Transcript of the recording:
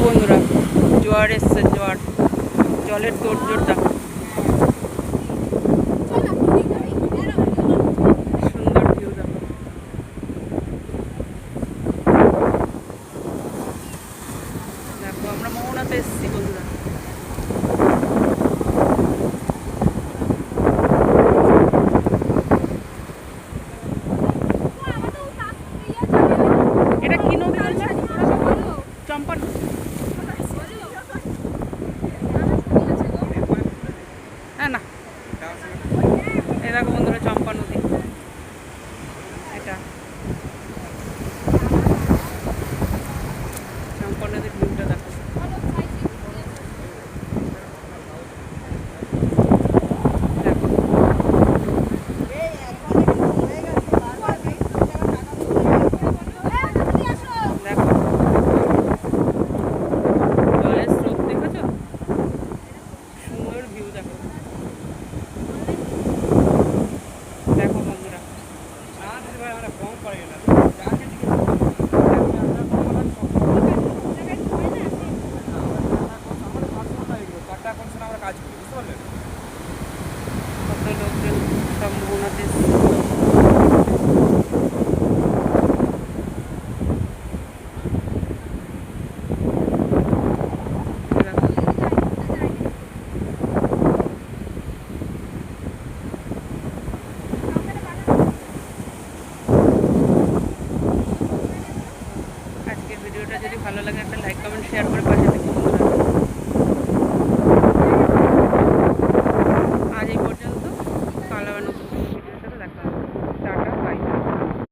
বন্ধুরা, জোয়ার এসছে, জোয়ার, জলের তোড়জোড় দেখো। সুন্দর ভিউ দেখো। দেখো আমরা মোহনাতে এসছি বন্ধুরা। এটা কি নদী বলছে? চম্পা নদী। হ্যাঁ না, এই দেখো বন্ধুরা, চম্পা নদী এটা। চম্পা নদীর ভিউটা দেখো।